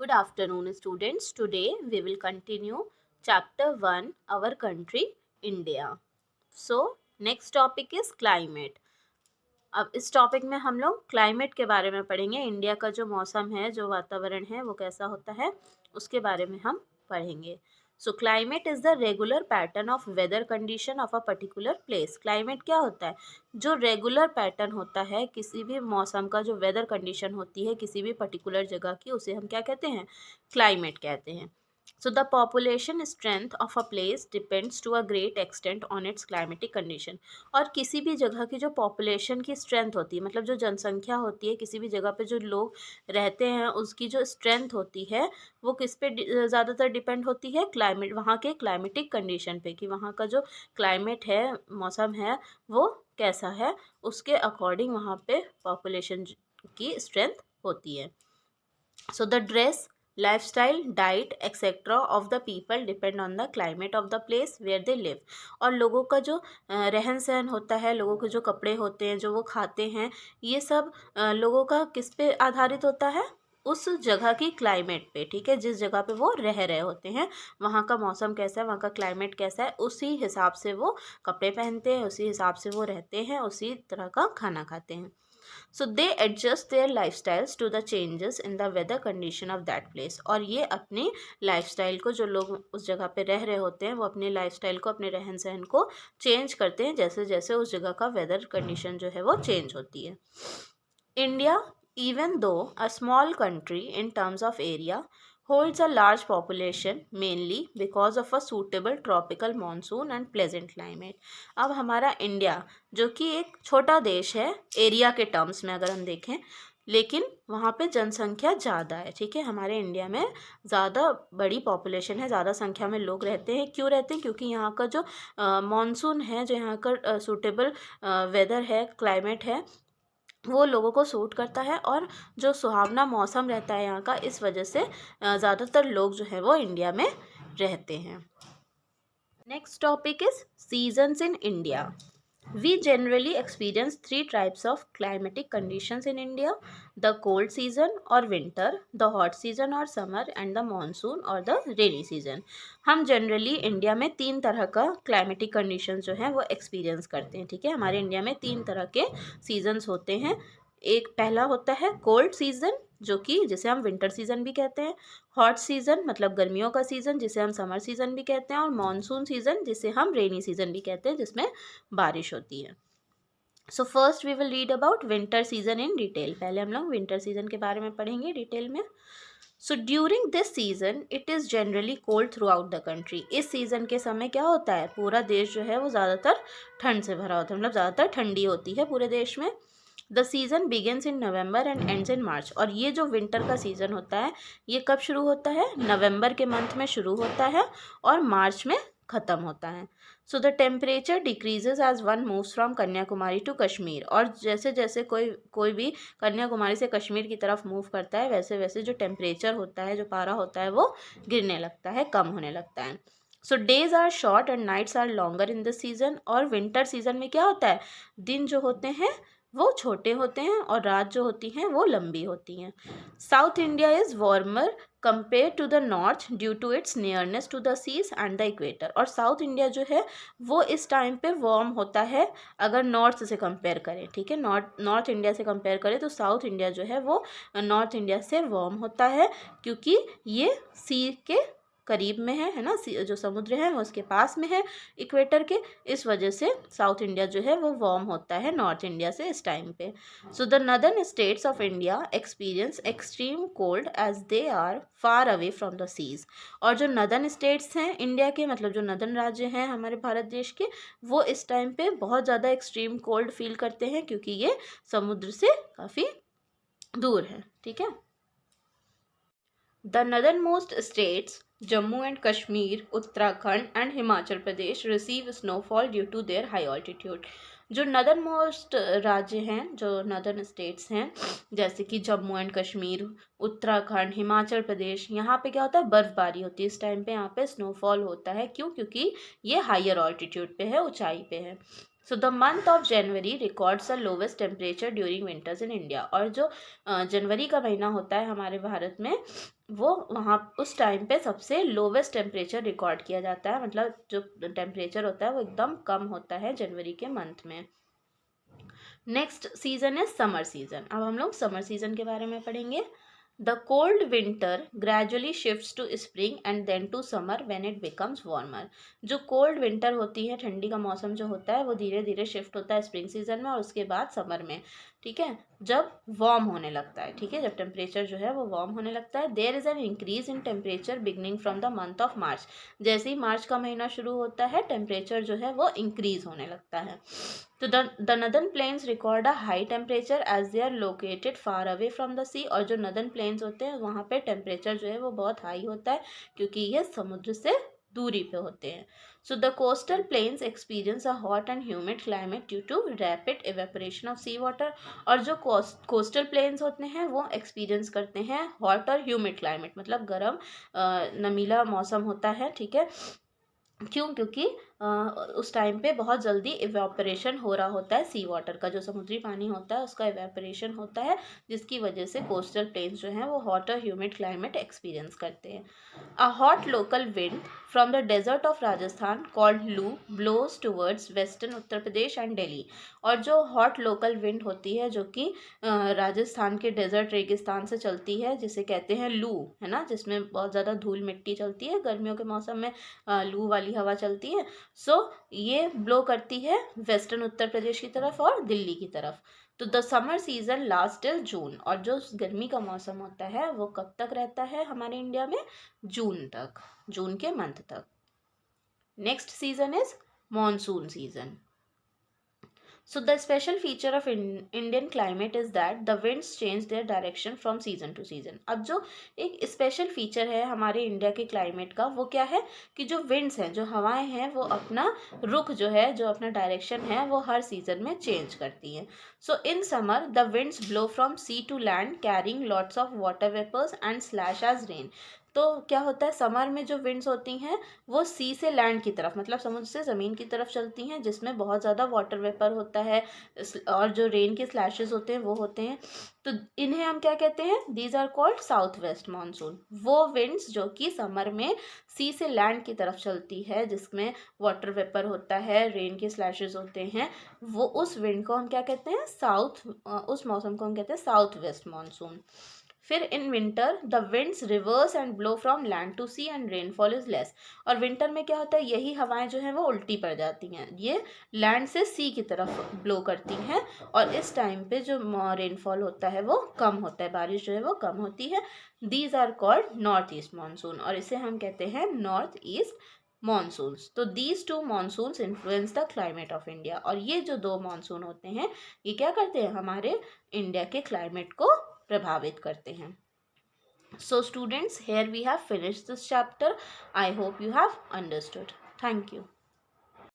Good afternoon, students. Today we will continue chapter 1, our country, India. So, next topic is climate. अब इस topic में हम लोग climate के बारे में पढ़ेंगे। इंडिया का जो मौसम है, जो वातावरण है, वो कैसा होता है, उसके बारे में हम पढ़ेंगे। So climate is the regular pattern of weather condition of a particular place. Climate क्या होता है? जो रेगुलर पैटर्न होता है किसी भी मौसम का, जो वेदर कंडीशन होती है किसी भी पर्टिकुलर जगह की, उसे हम क्या कहते हैं? क्लाइमेट कहते हैं। So the population strength of a place depends to a great extent on its climatic condition। और किसी भी जगह की जो पॉपुलेशन की स्ट्रेंथ होती है, मतलब जो जनसंख्या होती है, किसी भी जगह पे जो लोग रहते हैं, उसकी जो स्ट्रेंथ होती है वो किस पे ज़्यादातर डिपेंड होती है? क्लाइमेट, वहाँ के क्लाइमेटिक कंडीशन पे, कि वहाँ का जो क्लाइमेट है, मौसम है, वो कैसा है, उसके अकॉर्डिंग वहाँ पे पॉपुलेशन की स्ट्रेंथ होती है। So the dress, lifestyle, diet etc. of the people depend on the climate of the place where they live। और लोगों का जो रहन सहन होता है, लोगों के जो कपड़े होते हैं, जो वो खाते हैं, ये सब लोगों का किस पे आधारित होता है? उस जगह की क्लाइमेट पे। ठीक है, जिस जगह पे वो रह रहे होते हैं, वहाँ का मौसम कैसा है, वहाँ का क्लाइमेट कैसा है, उसी हिसाब से वो कपड़े पहनते हैं, उसी हिसाब से वो रहते हैं, उसी तरह का खाना खाते हैं। So they adjust their lifestyles to the changes in the weather condition of that place. और ये अपनी लाइफस्टाइल को, जो लोग उस जगह पे रह रहे होते हैं, वो अपने लाइफस्टाइल को, अपने रहन सहन को चेंज करते हैं जैसे जैसे उस जगह का वेदर कंडीशन जो है वो चेंज होती है। India, even though a small country in terms of area, holds a large population mainly because of a suitable tropical monsoon and pleasant climate। अब हमारा इंडिया, जो कि एक छोटा देश है एरिया के टर्म्स में अगर हम देखें, लेकिन वहाँ पे जनसंख्या ज़्यादा है। ठीक है, हमारे इंडिया में ज़्यादा बड़ी पॉपुलेशन है, ज़्यादा संख्या में लोग रहते हैं। क्यों रहते हैं? क्योंकि यहाँ का जो मॉनसून है, जो यहाँ का सूटेबल वेदर है, क्लाइमेट है, वो लोगों को सूट करता है। और जो सुहावना मौसम रहता है यहाँ का, इस वजह से ज़्यादातर लोग जो है वो इंडिया में रहते हैं। Next topic is seasons in India. We generally experience three types of climatic conditions in India: the cold season or winter, the hot season or summer, and the monsoon or the rainy season। हम generally India में तीन तरह का climatic condition जो है वो experience करते हैं। ठीक है, हमारे इंडिया में तीन तरह के सीजन्स होते हैं। एक पहला होता है कोल्ड सीजन, जो कि जिसे हम विंटर सीजन भी कहते हैं। हॉट सीजन मतलब गर्मियों का सीजन, जिसे हम समर सीजन भी कहते हैं। और मानसून सीजन, जिसे हम रेनी सीजन भी कहते हैं, जिसमें बारिश होती है। So first we will read about winter season in detail. पहले हम लोग विंटर सीजन के बारे में पढ़ेंगे डिटेल में। So during this season it is generally cold through out the country. इस सीज़न के समय क्या होता है? पूरा देश जो है वो ज़्यादातर ठंड से भरा होता है, मतलब ज़्यादातर ठंडी होती है पूरे देश में। The season begins in November and ends in March. और ये जो विंटर का सीज़न होता है, ये कब शुरू होता है? नवंबर के मंथ में शुरू होता है और मार्च में ख़त्म होता है। So the temperature decreases as one moves from Kanyakumari to Kashmir. और जैसे जैसे कोई भी कन्याकुमारी से कश्मीर की तरफ मूव करता है, वैसे वैसे जो टेम्परेचर होता है, जो पारा होता है, वो गिरने लगता है, कम होने लगता है। So days are short and nights are longer in this season. और विंटर सीजन में क्या होता है? दिन जो होते हैं वो छोटे होते हैं और रात जो होती हैं वो लंबी होती हैं। South India is warmer compare to the north due to its nearness to the seas and the equator. और साउथ इंडिया जो है वो इस टाइम पे वार्म होता है अगर नॉर्थ से कंपेयर करें। ठीक है, नॉर्थ इंडिया से कंपेयर करें तो साउथ इंडिया जो है वो नॉर्थ इंडिया से वार्म होता है, क्योंकि ये सी के करीब में है ना, जो समुद्र है वो उसके पास में है इक्वेटर के। इस वजह से साउथ इंडिया जो है वो वार्म होता है नॉर्थ इंडिया से इस टाइम पे। So the northern states of India experience extreme cold as they are far away from the seas. और जो नदर्न स्टेट्स हैं इंडिया के, मतलब जो नदर्न राज्य हैं हमारे भारत देश के, वो इस टाइम पे बहुत ज़्यादा एक्सट्रीम कोल्ड फील करते हैं, क्योंकि ये समुद्र से काफ़ी दूर है। ठीक है, the northern most states Jammu and Kashmir, Uttarakhand and Himachal Pradesh receive snowfall due to their high altitude. जो नदर्न मोस्ट राज्य हैं, जो नदर्न स्टेट्स हैं, जैसे कि जम्मू एंड कश्मीर, उत्तराखंड, हिमाचल प्रदेश, यहाँ पे क्या होता है? बर्फबारी होती है इस टाइम पे, यहाँ पे स्नोफॉल होता है। क्यों? क्योंकि ये हायर ऑल्टीट्यूड पे है, ऊंचाई पे है। So the month of January records the lowest temperature during winters in India. और जो जनवरी का महीना होता है हमारे भारत में, वो वहाँ उस टाइम पे सबसे लोवेस्ट टेम्परेचर रिकॉर्ड किया जाता है, मतलब जो टेम्परेचर होता है वो एकदम कम होता है जनवरी के मंथ में। नेक्स्ट सीजन है समर सीजन। अब हम लोग समर सीजन के बारे में पढ़ेंगे। The cold winter gradually shifts to spring and then to summer when it becomes warmer. जो कोल्ड विंटर होती है, ठंडी का मौसम जो होता है, वो धीरे धीरे शिफ्ट होता है स्प्रिंग सीजन में और उसके बाद समर में, ठीक है, जब वार्म होने लगता है, ठीक है, जब टेम्परेचर जो है वो वार्म होने लगता है। There is an increase in temperature beginning from the month of March. जैसे ही मार्च का महीना शुरू होता है, टेम्परेचर जो है वो इंक्रीज होने लगता है। तो the northern plains record a high temperature as they are located far away from the sea. और जो नदर्न प्लेन्स होते हैं वहाँ पे टेम्परेचर जो है वो बहुत हाई होता है क्योंकि ये समुद्र से दूरी पे होते हैं। So the coastal plains experience a hot and humid climate due to rapid evaporation of sea water. और जो कोस्टल प्लेन्स होते हैं वो एक्सपीरियंस करते हैं हॉट और ह्यूमिड क्लाइमेट, मतलब गर्म नमीला मौसम होता है, ठीक है। क्यों? क्योंकि उस टाइम पे बहुत जल्दी इवेपोरेशन हो रहा होता है सी वाटर का, जो समुद्री पानी होता है उसका इवेपोरेशन होता है, जिसकी वजह से कोस्टल प्लेन्स जो हैं वो हॉट और ह्यूमिड क्लाइमेट एक्सपीरियंस करते हैं। A hot local wind from the desert of Rajasthan called loo blows towards western Uttar Pradesh and Delhi. और जो हॉट लोकल विंड होती है जो कि राजस्थान के डेजर्ट रेगिस्तान से चलती है, जिसे कहते हैं लू, है ना, जिसमें बहुत ज़्यादा धूल मिट्टी चलती है, गर्मियों के मौसम में लू वाली हवा चलती है। सो ये ब्लो करती है वेस्टर्न उत्तर प्रदेश की तरफ और दिल्ली की तरफ। तो the summer season last till June. और जो गर्मी का मौसम होता है वो कब तक रहता है हमारे इंडिया में? जून तक, जून के मंथ तक। Next season is monsoon season. So the special feature of Indian climate is that the winds change their direction from season to season. अब जो एक स्पेशल फीचर है हमारे इंडिया के क्लाइमेट का, वो क्या है कि जो विंड्स हैं, जो हवाएं हैं, वो अपना रुख जो है, जो अपना डायरेक्शन है, वो हर सीजन में चेंज करती हैं। So in summer the winds blow from sea to land carrying lots of water vapours and slash as rain. तो क्या होता है, समर में जो विंड्स होती हैं वो सी से लैंड की तरफ, मतलब समुद्र से ज़मीन की तरफ चलती हैं, जिसमें बहुत ज़्यादा वाटर वेपर होता है और जो रेन के स्लैशेस होते हैं वो होते हैं। तो इन्हें हम क्या कहते हैं? These are called south west monsoon. वो विंड्स जो कि समर में सी से लैंड की तरफ चलती है, जिसमें वाटर वेपर होता है, रेन के स्लैशेस होते हैं, वो उस विंड को हम क्या कहते हैं? उस मौसम को हम कहते हैं साउथ वेस्ट मानसून। फिर in winter the winds reverse and blow from land to sea and rainfall is less. और विंटर में क्या होता है, यही हवाएं जो हैं वो उल्टी पड़ जाती हैं, ये लैंड से सी की तरफ ब्लो करती हैं और इस टाइम पे जो रेनफॉल होता है वो कम होता है, बारिश जो है वो कम होती है। These are called north east monsoon और इसे हम कहते हैं नॉर्थ ईस्ट मानसून्स। तो these two monsoons influence the climate of India. और ये जो दो मानसून होते हैं ये क्या करते हैं? हमारे इंडिया के क्लाइमेट को प्रभावित करते हैं। So students, here we have finished this chapter. I hope you have understood. Thank you.